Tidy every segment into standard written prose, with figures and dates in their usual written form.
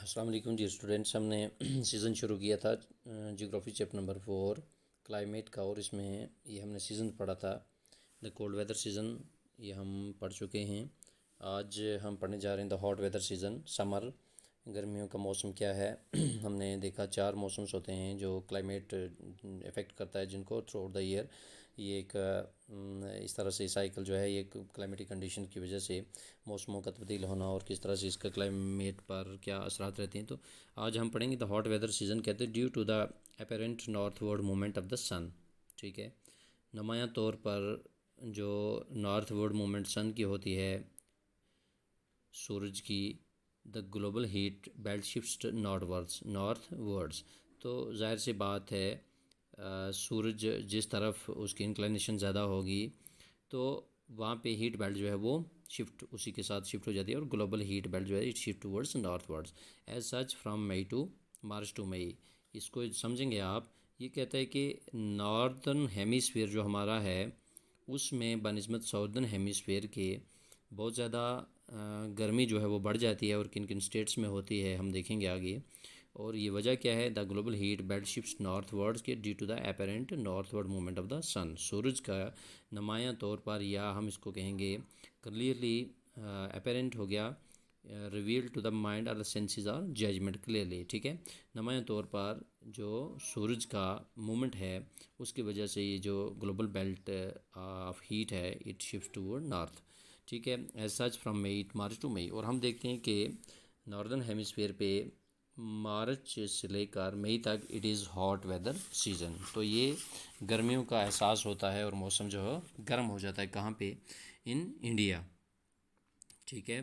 अस्सलाम वालेकुम जी स्टूडेंट्स। हमने सीज़न शुरू किया था जियोग्राफी चैप्टर नंबर 4 क्लाइमेट का, और इसमें ये हमने सीज़न पढ़ा था द कोल्ड वेदर सीज़न, ये हम पढ़ चुके हैं। आज हम पढ़ने जा रहे हैं the hot weather season, summer, गर्मियों का मौसम क्या है। हमने देखा 4 मौसम्स होते हैं जो क्लाइमेट इफ़ेक्ट करता है जिनको थ्रू आउट द ईयर। ये एक इस तरह से साइकिल जो है ये क्लाइमेटिक कंडीशन की वजह से मौसमों का तब्दील होना और किस तरह से इसका क्लाइमेट पर क्या असरात रहते हैं। तो आज हम पढ़ेंगे द हॉट वेदर सीज़न कहते हैं due to the apparent northward movement of the sun. ठीक है, नुमायां तौर पर जो नॉर्थवर्ड मूवमेंट सन की होती है, सूरज की, the global heat belt shift northwards. तो जाहिर सी बात है सूरज जिस तरफ उसकी इंक्लिनेशन ज़्यादा होगी तो वहाँ पे हीट बेल्ट जो है वो शिफ्ट उसी के साथ शिफ्ट हो जाती है, और ग्लोबल हीट बेल्ट जो है it shift towards northwards as such from May to March to May. इसको समझेंगे आप। ये कहता है कि नॉर्दर्न हेमिसफेयर जो हमारा है उसमें बनिस्बत साउदर्न हेमिसफेयर के बहुत ज़्यादा गर्मी जो है वो बढ़ जाती है, और किन किन स्टेट्स में होती है हम देखेंगे आगे। और ये वजह क्या है, the global heat belt shifts northwards के due to the apparent northward movement of the sun. सूरज का नुमायां तौर पर, या हम इसको कहेंगे क्लियरली अपेरेंट हो गया, रिवील टू द माइंड और the senses or judgment clearly. ठीक है, नुमायां तौर पर जो सूरज का मूवमेंट है उसकी वजह से ये जो ग्लोबल बेल्ट ऑफ हीट है इट शिफ्ट टूवर्ड नॉर्थ। ठीक है, as such from May March to May. और हम देखते हैं कि नॉर्दर्न हेमिसफेयर पे मार्च से लेकर मई तक it is hot weather season. तो ये गर्मियों का एहसास होता है और मौसम जो है गर्म हो जाता है। कहाँ पे? In India. ठीक है,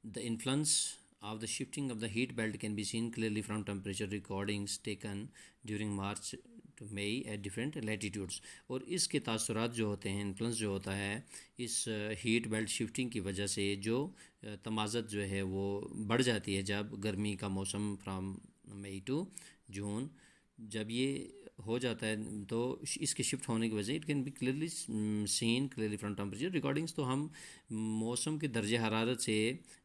the influence of the shifting of the heat belt can be seen clearly from temperature recordings taken during March to May at different latitudes। और इसके तासुरात जो होते हैं, इन्फ्लुएंस जो होता है इस हीट बेल्ट शिफ्टिंग की वजह से, जो तमाज़त जो है वो बढ़ जाती है जब गर्मी का मौसम फ्राम मई टू जून, जब ये हो जाता है तो इसके शिफ्ट होने की वजह it can be clearly seen clearly from temperature recordings. तो हम मौसम के दर्जे हरारत से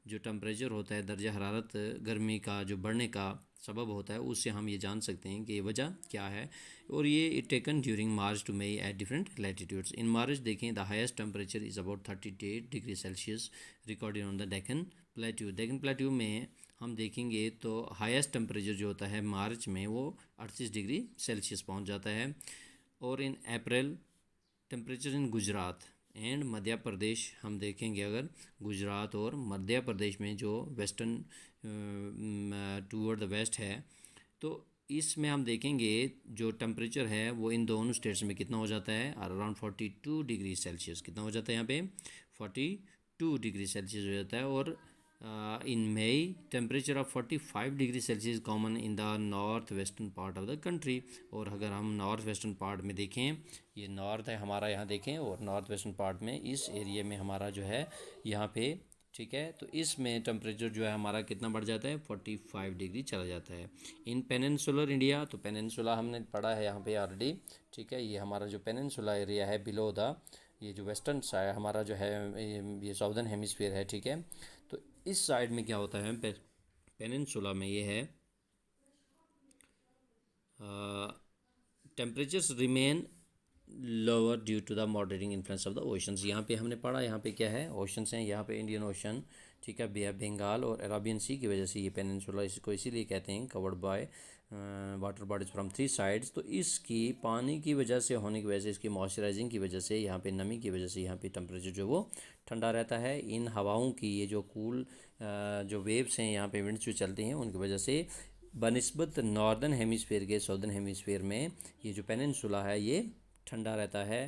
जो टेम्परेचर होता है, दर्जा हरारत गर्मी का जो बढ़ने का सबब होता है, उससे हम ये जान सकते हैं कि वजह क्या है। और ये it taken during March to May at different latitudes. In March देखें the highest temperature is about 38 degree Celsius recorded on the Deccan plateau. Deccan plateau में हम देखेंगे तो हाईएस्ट टेम्परेचर जो होता है मार्च में वो 38 डिग्री सेल्सियस पहुंच जाता है। और इन अप्रैल temperature in Gujarat and Madhya Pradesh हम देखेंगे, अगर गुजरात और मध्य प्रदेश में जो वेस्टर्न टूवर्ड द वेस्ट है, तो इसमें हम देखेंगे जो टेम्परेचर है वो इन दोनों स्टेट्स में कितना हो जाता है, अराउंड 42 डिग्री सेल्सियस। कितना हो जाता है यहाँ पे? 42 डिग्री सेल्सियस हो जाता है। और in May temperature of 45 degree Celsius common in the north western part of the country. और अगर हम नॉर्थ वेस्टर्न पार्ट में देखें, ये नॉर्थ है हमारा, यहाँ देखें, और नॉर्थ वेस्टर्न पार्ट में इस एरिया में हमारा जो है यहाँ पे, ठीक है, तो इसमें टेम्परेचर जो है हमारा कितना बढ़ जाता है, 45 डिग्री चला जाता है। इन पेनिनसुलर इंडिया, तो पेनिनसुला हमने पढ़ा है यहाँ पे ऑलरेडी। ठीक है, ये हमारा जो पेनिनसुला एरिया है बिलो द, ये जो वेस्टर्न साइड हमारा जो है ये साउदर्न हेमिसफेयर है। ठीक है, तो इस साइड में क्या होता है, पेनिनसुला में ये है temperatures remain lower due to the moderating influence of the oceans. यहाँ पे हमने पढ़ा, यहाँ पे क्या है, ओशंस हैं, यहाँ पे इंडियन ओशन, ठीक है, बे ऑफ बंगाल और अराबियन सी की वजह से ये पेनिनसुला इसको इसीलिए कहते हैं covered by water bodies from 3 sides. तो इसकी पानी की वजह से होने की वजह से, इसकी मॉइस्चराइजिंग की वजह से, यहाँ पे नमी की वजह से यहाँ पे टेम्परेचर जो वो ठंडा रहता है। इन हवाओं की ये जो कूल जो वेव्स हैं यहाँ पे, विंड्स जो चलती हैं, उनकी वजह से बनिस्बत नॉर्दर्न हेमिसफेयर के साउदर्न हेमिसफेयर में ये जो पेनिनसुला है ये ठंडा रहता है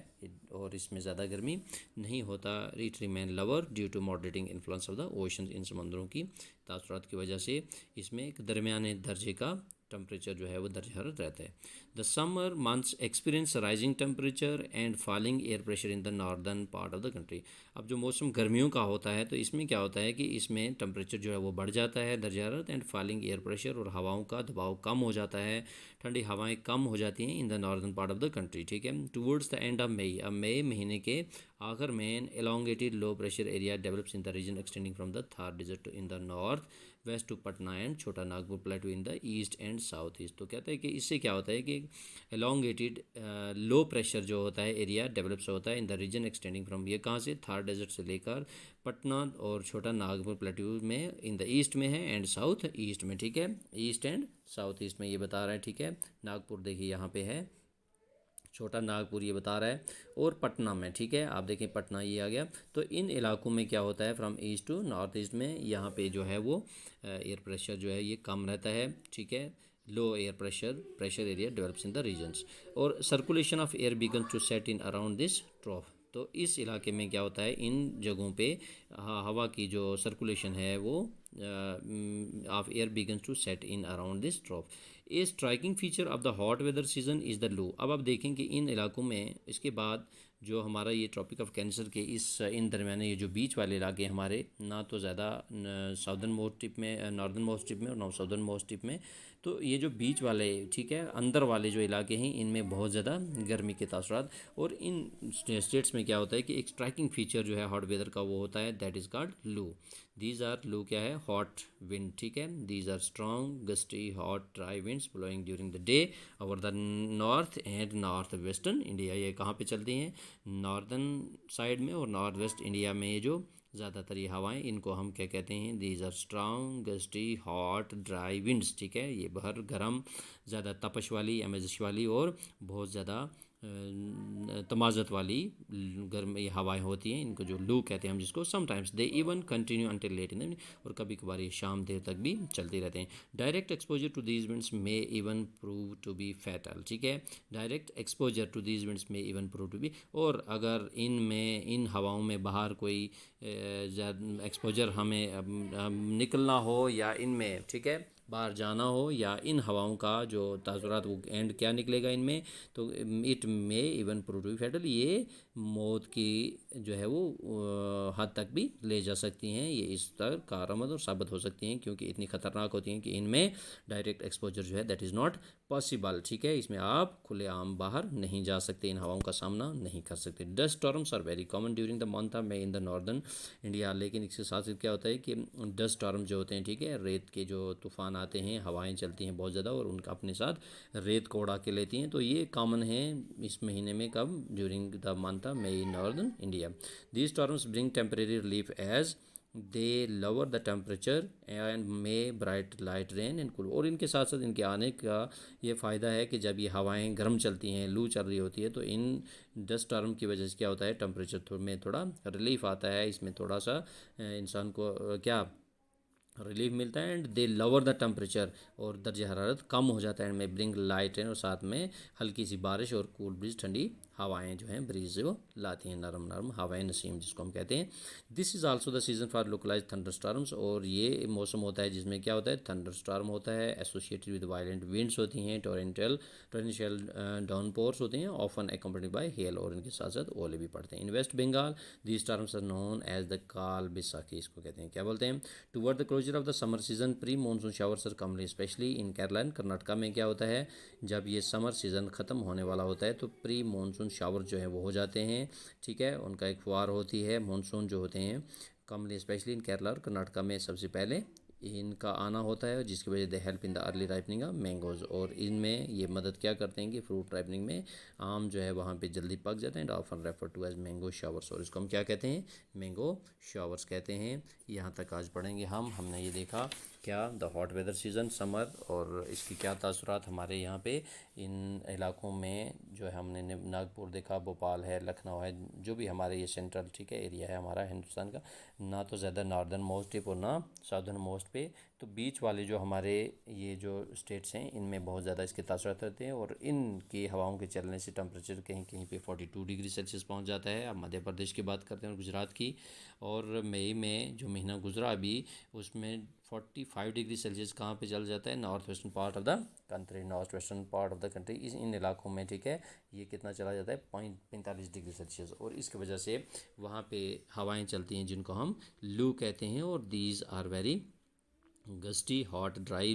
और इसमें ज़्यादा गर्मी नहीं होता। It remain lower due to moderating influence of the ocean. इन समुद्रों की तासुरात की वजह से इसमें एक दरमियाने दर्जे का टेम्परेचर जो है वो दर्ज हरारत रहता है। The summer months experience rising temperature and falling air pressure in the northern part of the country. अब जो मौसम गर्मियों का होता है तो इसमें क्या होता है कि इसमें टेम्परेचर जो है वो बढ़ जाता है, दर्जा हरारत एंड फॉलिंग एयर प्रेशर, और हवाओं का दबाव कम हो जाता है, ठंडी हवाएं कम हो जाती हैं in the northern part of the country. ठीक है, towards the end of May, अब मई महीने के आखिर में elongated low pressure area develops in the region extending from the Thar desert in the north west to Patna and Chota Nagpur plateau in the east and south east. तो कहता है कि इससे क्या होता है कि एलोंगेटेड लो प्रेशर जो होता है एरिया डेवलप्स होता है in the region extending from, ये कहाँ से, थार डेजर्ट से लेकर पटना और छोटा नागपुर प्लेटू में इन द ईस्ट में है एंड साउथ ईस्ट में। ठीक है, ईस्ट एंड साउथ ईस्ट में ये बता रहा है। ठीक है, नागपुर देखिए यहाँ पे है, छोटा नागपुर ये बता रहा है, और पटना में। ठीक है, आप देखें पटना ये आ गया। तो इन इलाकों में क्या होता है, from east to north east में यहाँ पे जो है वो एयर प्रेशर जो है ये कम रहता है। ठीक है, low air pressure area develops in the regions, और circulation of air begins to set in around this trough. तो इस इलाके में क्या होता है, इन जगहों पे हवा की जो सर्कुलेशन है वो of air begins to set in around this trough. A striking feature of the hot weather season is the loo. अब आप देखें कि इन इलाकों में इसके बाद जो हमारा ये ट्रॉपिक ऑफ कैंसर के इन दरमियाने ये जो बीच वाले इलाके हमारे, ना तो ज़्यादा साउदर्न मोस्ट टिप में, नॉर्दर्न मोस्ट टिप में, और ना साउदर्न मोस्ट टिप में, तो ये जो बीच वाले, ठीक है, अंदर वाले जो इलाके हैं इनमें बहुत ज़्यादा गर्मी के तासुरात। और इन स्टेट्स में क्या होता है कि एक स्ट्राइकिंग फीचर जो है हॉट वेदर का वो होता है, that is called loo. These are, loo क्या है, हॉट विंड। ठीक है, these are strong gusty hot dry winds blowing during the day over the north and north western India. ये कहाँ पे चलती हैं, नॉर्दर्न साइड में और नॉर्थ वेस्ट इंडिया में। ये जो ज़्यादातर ये हवाएं, इनको हम क्या कहते हैं, these are strong gusty hot dry winds. ठीक है, ये बाहर गर्म, ज़्यादा तपश वाली, एमजिश वाली, और बहुत ज़्यादा तमाज़त वाली गर्म ये हवाएं होती हैं, इनको जो लू कहते हैं हम जिसको। Sometimes they even continue until late in the, और कभी कभार ये शाम देर तक भी चलते रहते हैं। Direct exposure to these winds may even prove to be fatal. ठीक है, direct exposure to these winds may even prove to be, और अगर इन हवाओं में बाहर कोई एक्सपोजर हमें निकलना हो, या इनमें, ठीक है, बाहर जाना हो, या इन हवाओं का जो तासुरात वो एंड क्या निकलेगा इनमें, तो it may even prove to be fatal, ये मौत की जो है वो हद तक भी ले जा सकती हैं, ये इस तरह कारआमद और साबित हो सकती हैं, क्योंकि इतनी ख़तरनाक होती हैं कि इनमें डायरेक्ट एक्सपोजर जो है दैट इज़ नॉट पॉसिबल। ठीक है, इसमें आप खुलेआम बाहर नहीं जा सकते, इन हवाओं का सामना नहीं कर सकते। Dust storms are very common during the month of May in the northern India. लेकिन इसके साथ साथ क्या होता है कि डस्ट स्टॉर्म जो होते हैं, ठीक है, रेत के जो तूफ़ान आते हैं, हवाएं चलती हैं बहुत ज़्यादा, और उनका अपने साथ रेत को उड़ा के लेती हैं, तो ये कॉमन है इस महीने में। कब, during the month of May in northern India. These storms bring temporary relief as they lower the temperature and may bright light rain and cool. और इनके साथ साथ इनके आने का ये फ़ायदा है कि जब ये हवाएं गर्म चलती हैं, लू चल रही होती है, तो इन डस्ट स्टॉर्म की वजह से क्या होता है, टेम्परेचर में थोड़ा रिलीफ आता है, इसमें थोड़ा सा इंसान को क्या रिलीफ मिलता है। And they lower the temperature, और दर्जा हरारत कम हो जाता है, एंड में ब्रिंग लाइट एंड, और साथ में हल्की सी बारिश और कूल ब्रीज, ठंडी हवाएं जो हैं ब्रीज वो लाती हैं, नरम नरम हवाएं नसीम जिसको हम कहते हैं। This is also the season for localise thunder storms, और ये मौसम होता है जिसमें क्या होता है, थंडर स्टॉर्म होता है, एसोसिएटेड विद वायलेंट विंड्स होती हैं, टोरेंशियल डाउनपोर्स होते हैं, ऑफन एक्कम्पनीड बाय हेल, और इनके साथ साथ ओले भी पड़ते हैं। In West Bengal these storms are known as the Kal Baisakhi, इसको कहते हैं, क्या बोलते हैं। Toward the closure of the summer season pre monsoon showers are common, especially in Kerala and Karnataka में क्या होता है, जब ये समर सीज़न ख़त्म होने वाला होता है तो प्री मानसून शावर जो है वो हो जाते हैं। ठीक है, उनका एक फुहार होती है, मानसून जो होते हैं कमली, स्पेशली इन केरला और कर्नाटका में सबसे पहले इनका आना होता है, जिसकी वजह they help in the early ripening of mangoes, और इनमें ये मदद क्या करते हैं कि फ्रूट राइपनिंग में, आम जो है वहाँ पे जल्दी पक जाते हैं, and often refer to as mango showers, और इसको हम क्या कहते हैं, मैंगो शावर्स कहते हैं। यहाँ तक आज पढ़ेंगे हमने ये देखा क्या, the hot weather season summer, और इसकी क्या तासुरात हमारे यहाँ पे इन इलाकों में जो है, हमने नागपुर देखा, भोपाल है, लखनऊ है, जो भी हमारे ये सेंट्रल, ठीक है, एरिया है हमारा हिंदुस्तान का, ना तो ज़्यादा नॉर्दर्न मोस्ट टिप और ना साउदर्न मोस्ट कोस्ट पे। तो बीच वाले जो हमारे ये जो स्टेट्स हैं इनमें बहुत ज़्यादा इसके तासुरात रहते हैं, और इनकी हवाओं के चलने से टेम्परेचर कहीं कहीं पे 42 डिग्री सेल्सियस पहुंच जाता है। अब मध्य प्रदेश की बात करते हैं और गुजरात की, और मई में जो महीना गुजरा अभी उसमें 45 डिग्री सेल्सियस कहाँ पे चल जाता है, north western part of the country, north western part of the country, इन इलाकों में, ठीक है, ये कितना चला जाता है 45 डिग्री सेल्सियस। और इसकी वजह से वहाँ पे हवाएं चलती हैं जिनको हम लू कहते हैं, और these are very gusty, hot, dry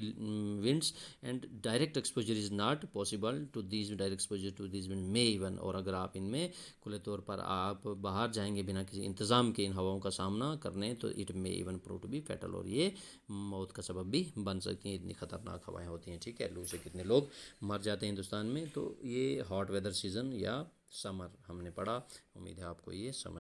winds, and direct exposure is not possible to these, direct exposure to these wind may even, और अगर आप इनमें खुले तौर पर आप बाहर जाएंगे बिना किसी इंतज़ाम के इन हवाओं का सामना करने, तो it may even prove to be fatal, और ये मौत का सबब भी बन सकती हैं, इतनी ख़तरनाक हवाएं होती हैं, ठीक है। लू से कितने लोग मर जाते हैं हिंदुस्तान में। तो ये हॉट वेदर सीज़न या समर हमने पढ़ा, उम्मीद है आपको ये समझ